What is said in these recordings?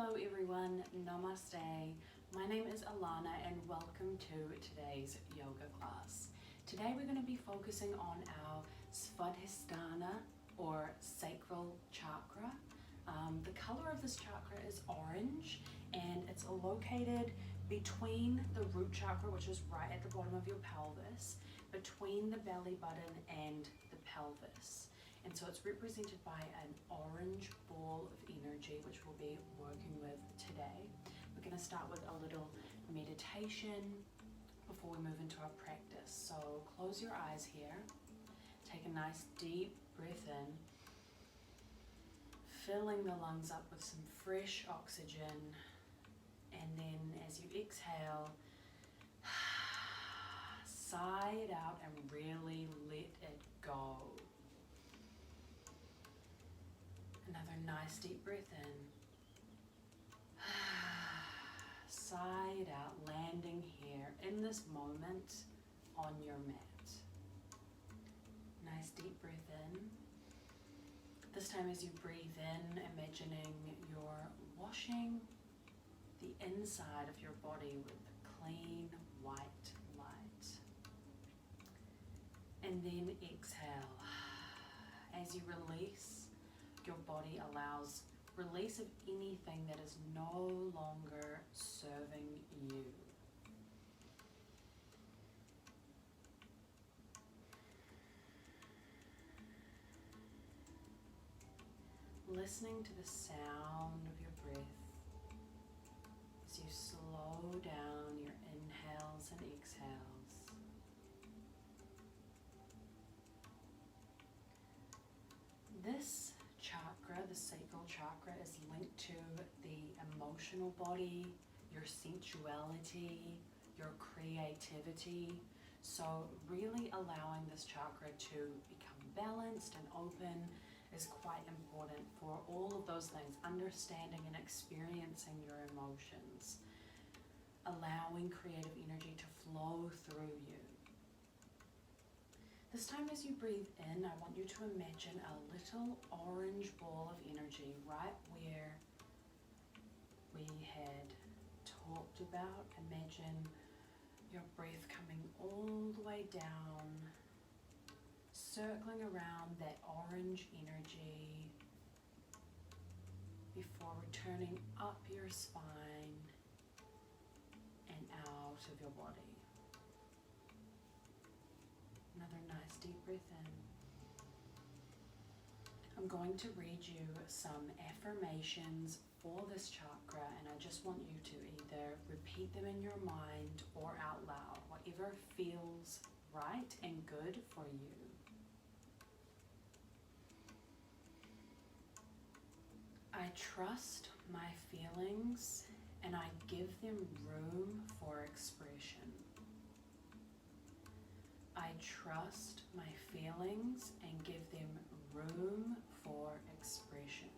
Hello everyone, namaste. My name is Alana and welcome to today's yoga class. Today we're going to be focusing on our Svadhistana or Sacral Chakra. The color of this chakra is orange and it's located between the root chakra, which is right at the bottom of your pelvis, between the belly button and the pelvis. And so it's represented by an orange ball of energy, which we'll be working with today. We're going to start with a little meditation before we move into our practice. So close your eyes here. Take a nice deep breath in, filling the lungs up with some fresh oxygen. And then as you exhale, sigh it out and really let it go. Another nice deep breath in. Sigh it out, landing here in this moment on your mat. Nice deep breath in. This time as you breathe in, imagining you're washing the inside of your body with clean white light. And then exhale. As you release, your body allows release of anything that is no longer serving you. Listening to the sound of your breath as you slow down your inhales and exhales. This chakra, the sacral chakra, is linked to the emotional body, your sensuality, your creativity. So really allowing this chakra to become balanced and open is quite important for all of those things, understanding and experiencing your emotions, allowing creative energy to flow through you. This time as you breathe in, I want you to imagine a little orange ball of energy right where we had talked about. Imagine your breath coming all the way down, circling around that orange energy before returning up your spine and out of your body. Another nice deep breath in. I'm going to read you some affirmations for this chakra, and I just want you to either repeat them in your mind or out loud, whatever feels right and good for you. I trust my feelings and I give them room for expression. I trust my feelings and give them room for expression.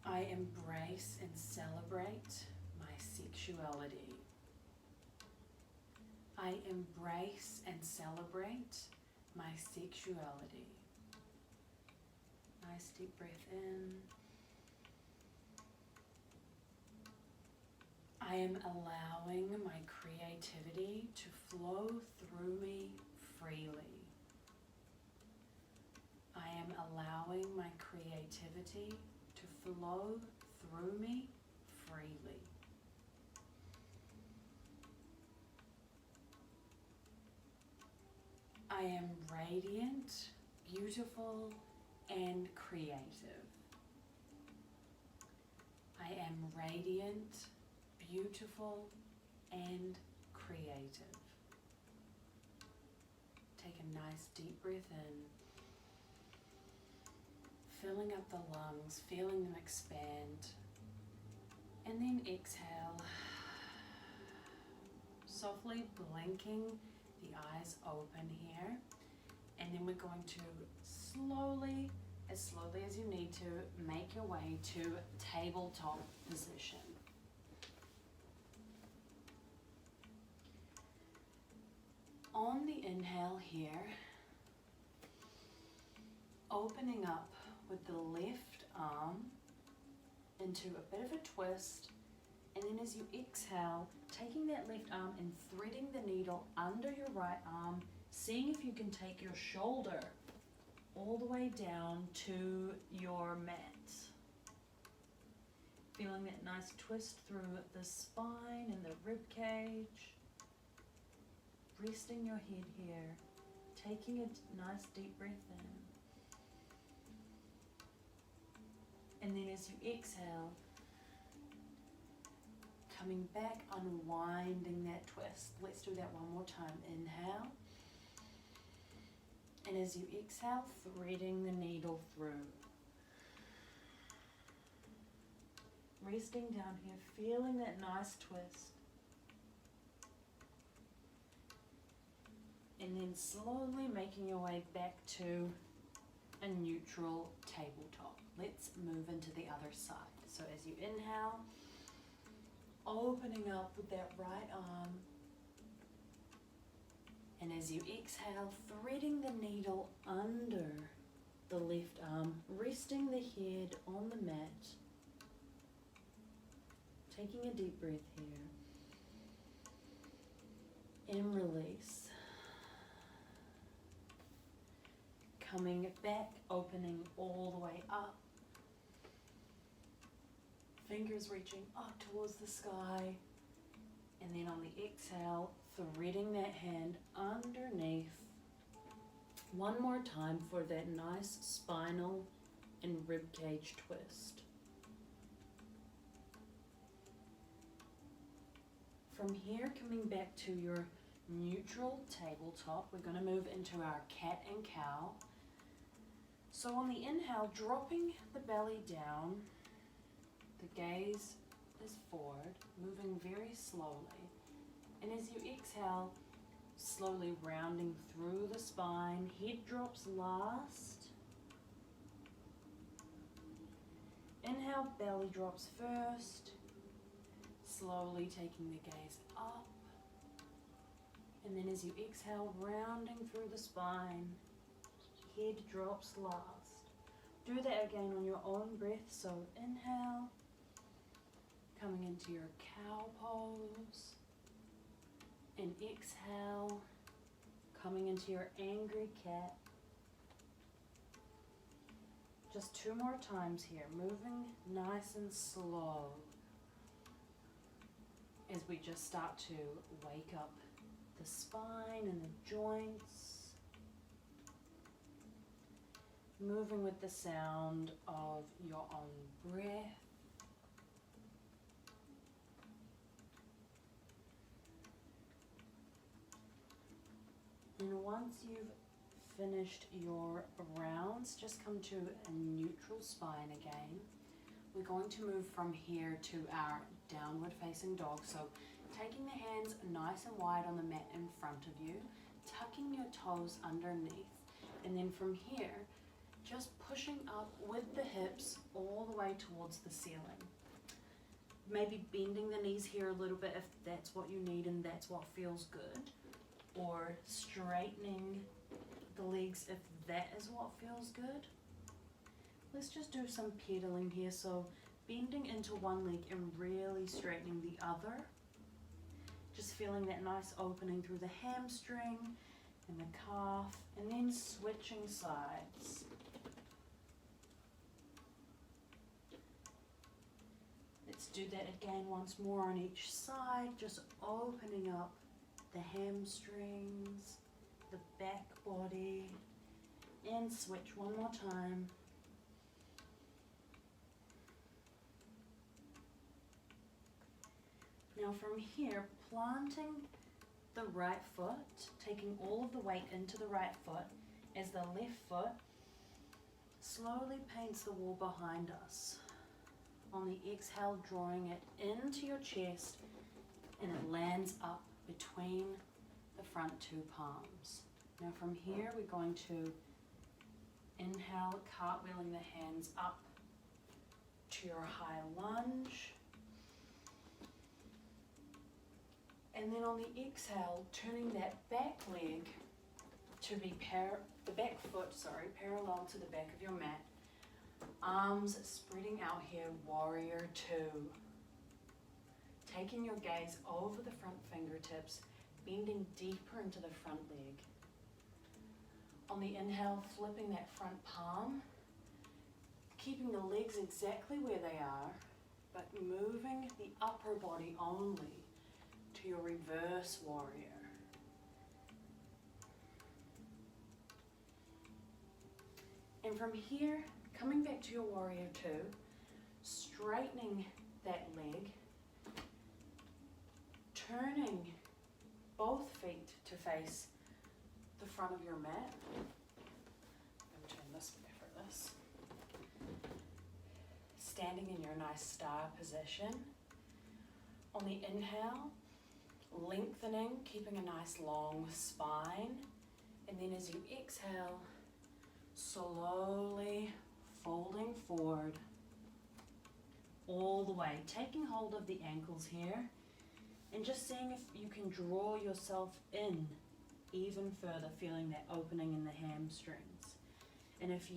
I embrace and celebrate my sexuality. I embrace and celebrate my sexuality. Nice deep breath in. I am allowing my creativity to flow through me freely. I am allowing my creativity to flow through me freely. I am radiant, beautiful, and creative. I am radiant, beautiful, and creative. Take a nice deep breath in, filling up the lungs, feeling them expand, and then exhale, softly blinking the eyes open here, and then we're going to slowly as you need to, make your way to tabletop position. On the inhale here, opening up with the left arm into a bit of a twist, and then as you exhale, taking that left arm and threading the needle under your right arm, seeing if you can take your shoulder all the way down to your mat. Feeling that nice twist through the spine and the rib cage. Resting your head here, taking a nice deep breath in. And then as you exhale, coming back, unwinding that twist. Let's do that one more time. Inhale. And as you exhale, threading the needle through. Resting down here, feeling that nice twist. And then slowly making your way back to a neutral tabletop. Let's move into the other side. So as you inhale, opening up with that right arm. And as you exhale, threading the needle under the left arm, resting the head on the mat. Taking a deep breath here. And release. Coming back, opening all the way up. Fingers reaching up towards the sky. And then on the exhale, threading that hand underneath. One more time for that nice spinal and ribcage twist. From here, coming back to your neutral tabletop, we're going to move into our cat and cow. So on the inhale, dropping the belly down, the gaze is forward, moving very slowly. And as you exhale, slowly rounding through the spine, head drops last. Inhale, belly drops first. Slowly taking the gaze up. And then as you exhale, rounding through the spine, head drops last. Do that again on your own breath. So inhale, coming into your cow pose. And exhale, coming into your angry cat. Just 2 more times here, moving nice and slow as we just start to wake up the spine and the joints. Moving with the sound of your own breath. And once you've finished your rounds, just come to a neutral spine again. We're going to move from here to our downward facing dog. So taking the hands nice and wide on the mat in front of you, tucking your toes underneath, and then from here, just pushing up with the hips all the way towards the ceiling. Maybe bending the knees here a little bit if that's what you need and that's what feels good. Or straightening the legs if that is what feels good. Let's just do some pedaling here. So bending into one leg and really straightening the other. Just feeling that nice opening through the hamstring and the calf, and then switching sides. Let's do that again once more on each side, just opening up the hamstrings, the back body, and switch one more time. Now from here, planting the right foot, taking all of the weight into the right foot as the left foot slowly paints the wall behind us. On the exhale, drawing it into your chest, and it lands up between the front 2 palms. Now from here, we're going to inhale, cartwheeling the hands up to your high lunge. And then on the exhale, turning that back leg to be the back foot, parallel to the back of your mat. Arms spreading out here, warrior two. Taking your gaze over the front fingertips, bending deeper into the front leg. On the inhale, flipping that front palm, keeping the legs exactly where they are, but moving the upper body only to your reverse warrior. And from here, coming back to your warrior two, straightening that leg, turning both feet to face the front of your mat. Let me turn this way for this. Standing in your nice star position. On the inhale, lengthening, keeping a nice long spine. And then as you exhale, slowly folding forward all the way, taking hold of the ankles here and just seeing if you can draw yourself in even further, feeling that opening in the hamstrings. And if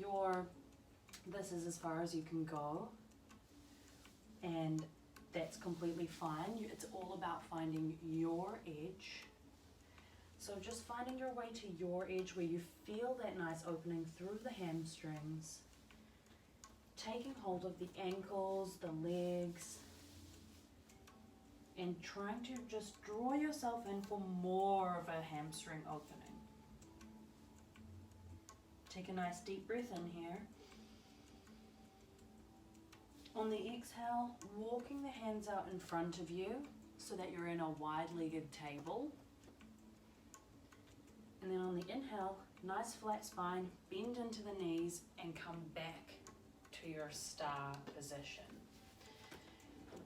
this is as far as you can go, and that's completely fine. It's all about finding your edge. So just finding your way to your edge where you feel that nice opening through the hamstrings. Taking hold of the ankles, the legs, and trying to just draw yourself in for more of a hamstring opening. Take a nice deep breath in here. On the exhale, walking the hands out in front of you so that you're in a wide-legged table. And then on the inhale, nice flat spine, bend into the knees and come back to your star position.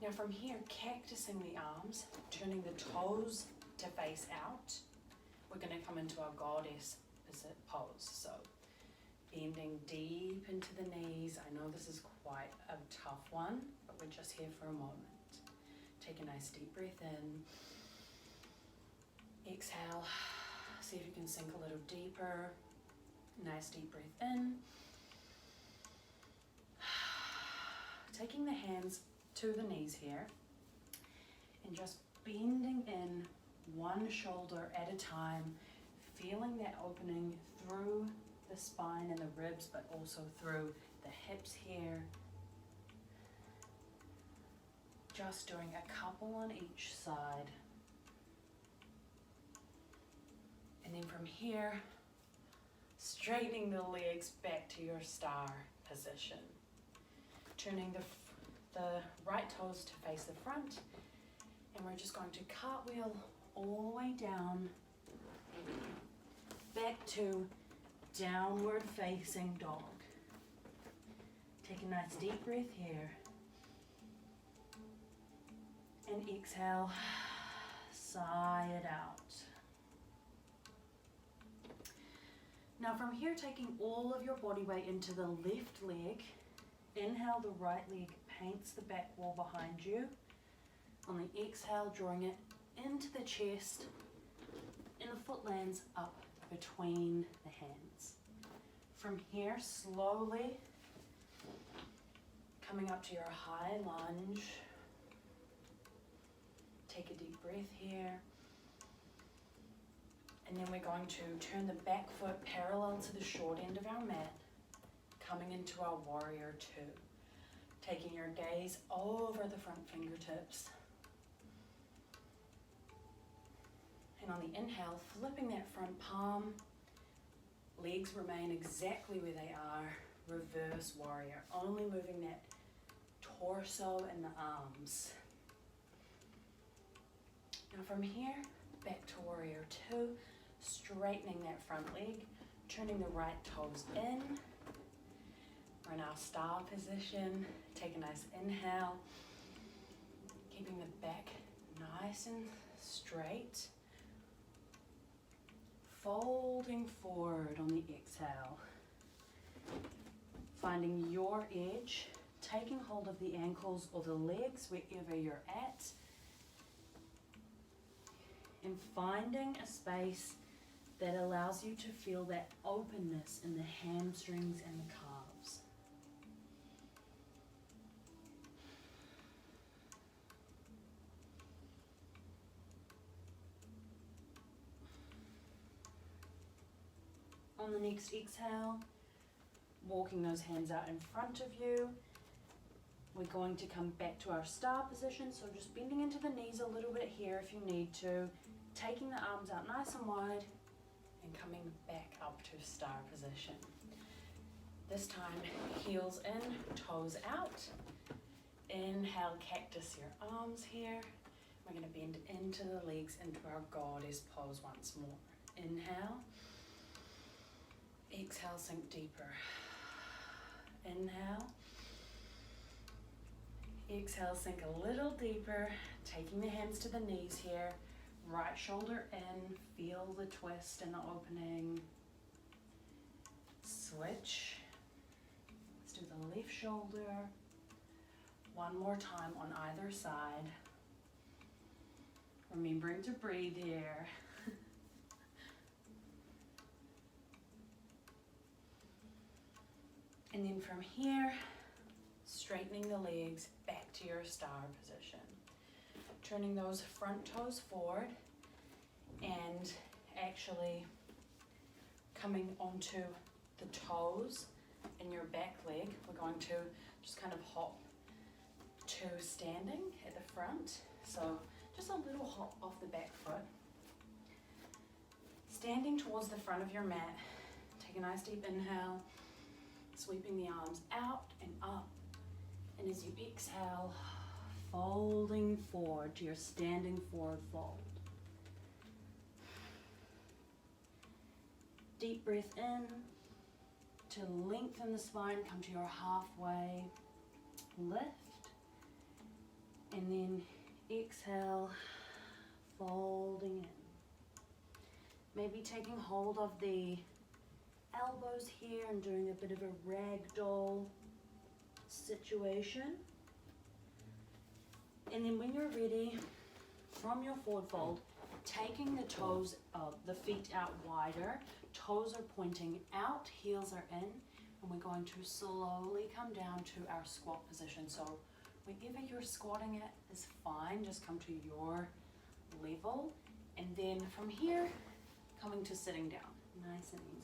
Now from here, cactusing the arms, turning the toes to face out. We're going to come into our goddess pose. So bending deep into the knees. I know this is quite a tough one, but we're just here for a moment. Take a nice deep breath in. Exhale. See if you can sink a little deeper. Nice deep breath in. Taking the hands to the knees here and just bending in one shoulder at a time, feeling that opening through the spine and the ribs, but also through the hips here. Just doing a couple on each side. And then from here, straightening the legs back to your star position. Turning the right toes to face the front. And we're just going to cartwheel all the way down, back to downward facing dog. Take a nice deep breath here. And exhale, sigh it out. Now from here, taking all of your body weight into the left leg. Inhale, the right leg paints the back wall behind you. On the exhale, drawing it into the chest, and the foot lands up between the hands. From here, slowly coming up to your high lunge. Take a deep breath here. And then we're going to turn the back foot parallel to the short end of our mat, coming into our warrior two. Taking your gaze over the front fingertips. And on the inhale, flipping that front palm. Legs remain exactly where they are. Reverse warrior. Only moving that torso and the arms. Now from here, back to warrior two. Straightening that front leg. Turning the right toes in. We're in our star position. Take a nice inhale. Keeping the back nice and straight. Folding forward on the exhale. Finding your edge. Taking hold of the ankles or the legs wherever you're at. And finding a space that allows you to feel that openness in the hamstrings and the calves. on the next exhale, walking those hands out in front of you. We're going to come back to our star position, so just bending into the knees a little bit here if you need to, taking the arms out nice and wide, and coming back up to star position. This time, heels in, toes out. Inhale, cactus your arms here. We're going to bend into the legs, into our goddess pose once more. Inhale. Exhale, sink deeper. Inhale. Exhale, sink a little deeper. Taking the hands to the knees here. Right shoulder in. Feel the twist and the opening. Switch. Let's do the left shoulder. One more time on either side. Remembering to breathe here. And then from here, straightening the legs back to your star position. Turning those front toes forward and actually coming onto the toes in your back leg. We're going to just kind of hop to standing at the front. So just a little hop off the back foot. Standing towards the front of your mat. Take a nice deep inhale. Sweeping the arms out and up. And as you exhale, folding forward to your standing forward fold. Deep breath in to lengthen the spine, come to your halfway lift. And then exhale, folding in. Maybe taking hold of the elbows here and doing a bit of a ragdoll situation. And then when you're ready, from your forward fold, taking the toes up, the feet out wider, toes are pointing out, heels are in, and we're going to slowly come down to our squat position. So wherever you're squatting at is fine, just come to your level. And then from here, coming to sitting down, nice and easy.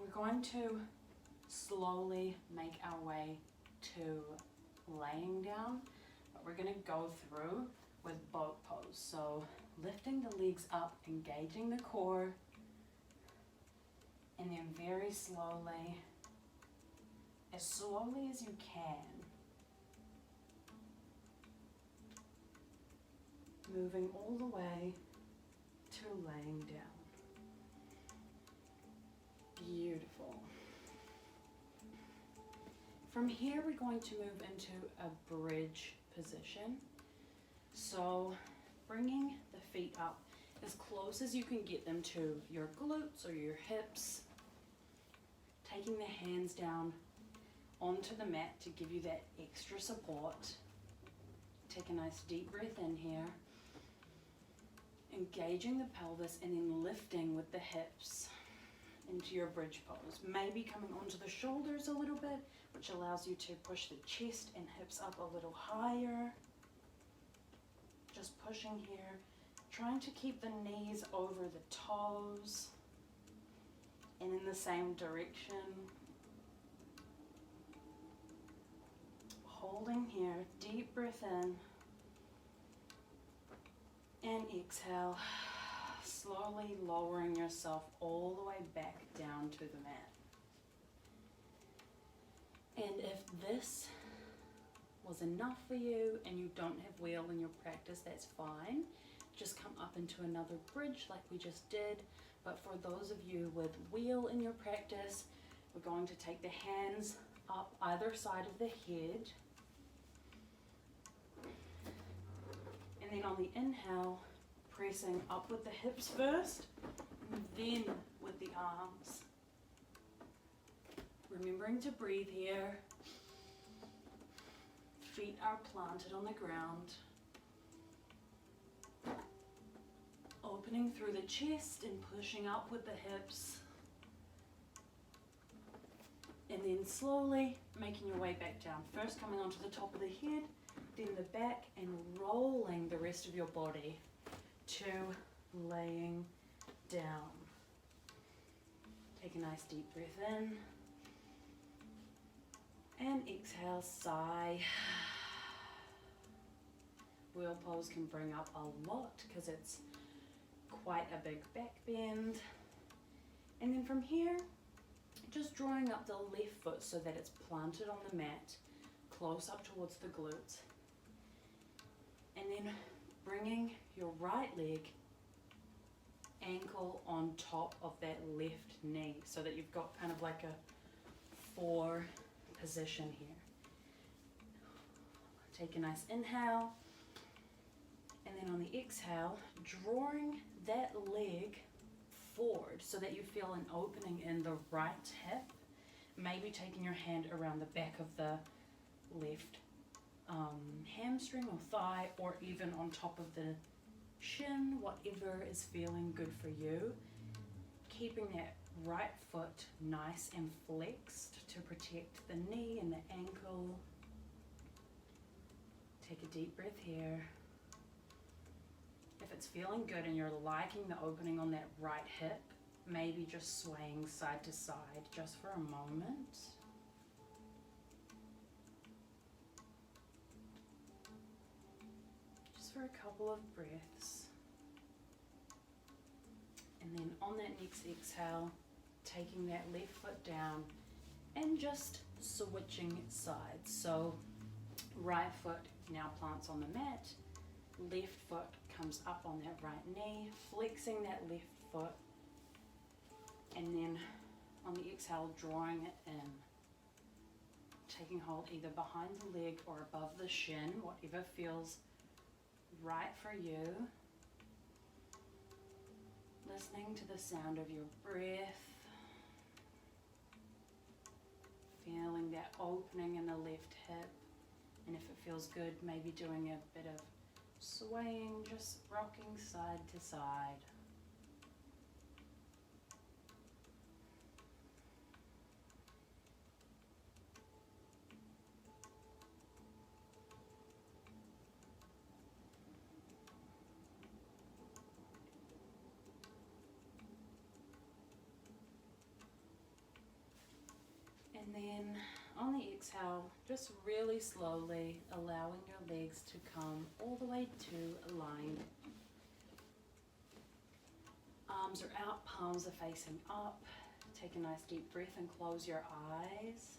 We're going to slowly make our way to laying down, but we're going to go through with boat pose. So lifting the legs up, engaging the core, and then very slowly as you can, moving all the way to laying down. Beautiful. From here, we're going to move into a bridge position. So bringing the feet up as close as you can get them to your glutes or your hips. Taking the hands down onto the mat to give you that extra support. Take a nice deep breath in here. Engaging the pelvis and then lifting with the hips into your bridge pose. Maybe coming onto the shoulders a little bit, which allows you to push the chest and hips up a little higher. Just pushing here, trying to keep the knees over the toes and in the same direction. Holding here, deep breath in and exhale. Slowly lowering yourself all the way back down to the mat. And if this was enough for you and you don't have wheel in your practice, that's fine. Just come up into another bridge like we just did. But for those of you with wheel in your practice, we're going to take the hands up either side of the head. And then on the inhale, pressing up with the hips first, and then with the arms. Remembering to breathe here. Feet are planted on the ground. Opening through the chest and pushing up with the hips. And then slowly making your way back down. First coming onto the top of the head, then the back, and rolling the rest of your body to laying down. Take a nice deep breath in and exhale, sigh. Wheel pose can bring up a lot because it's quite a big back bend. And then from here, just drawing up the left foot so that it's planted on the mat, close up towards the glutes. And then bringing your right leg ankle on top of that left knee so that you've got kind of like a 4 position here. Take a nice inhale, and then on the exhale, drawing that leg forward so that you feel an opening in the right hip, maybe taking your hand around the back of the left hamstring or thigh, or even on top of the shin, whatever is feeling good for you. Keeping that right foot nice and flexed to protect the knee and the ankle. Take a deep breath here. If it's feeling good and you're liking the opening on that right hip, maybe just swaying side to side just for a moment. Just for a couple of breaths. And then on that next exhale, taking that left foot down and just switching sides. So right foot now plants on the mat, left foot comes up on that right knee, flexing that left foot, and then on the exhale, drawing it in. Taking hold either behind the leg or above the shin, whatever feels right for you. Listening to the sound of your breath. Feeling that opening in the left hip. And if it feels good, maybe doing a bit of swaying, just rocking side to side. And then on the exhale, just really slowly allowing your legs to come all the way to aligned. Arms are out, palms are facing up. Take a nice deep breath and close your eyes.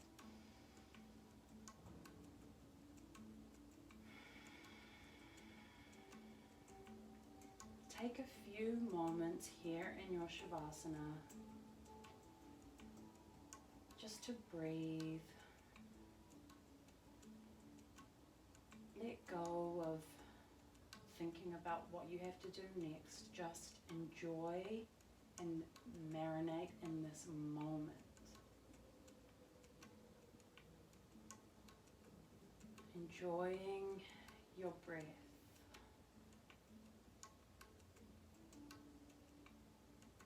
Take a few moments here in your Shavasana just to breathe. Let go of thinking about what you have to do next. Just enjoy and marinate in this moment. Enjoying your breath.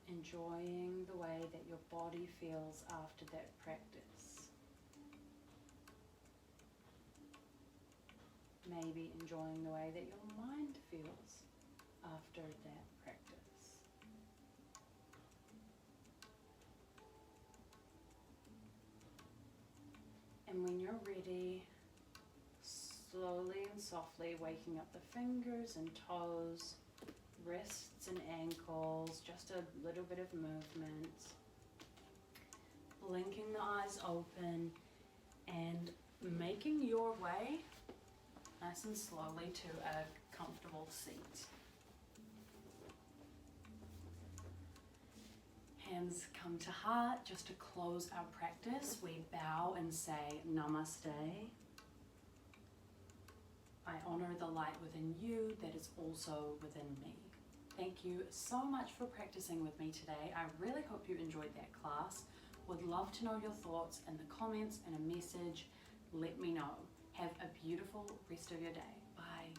Enjoying the way that your body feels after that practice. Maybe enjoying the way that your mind feels after that practice. And when you're ready, slowly and softly waking up the fingers and toes, wrists and ankles, just a little bit of movement. Blinking the eyes open and making your way nice and slowly to a comfortable seat. Hands come to heart. Just to close our practice, we bow and say Namaste. I honor the light within you that is also within me. Thank you so much for practicing with me today. I really hope you enjoyed that class. Would love to know your thoughts in the comments and a message. Let me know. Have a beautiful rest of your day. Bye.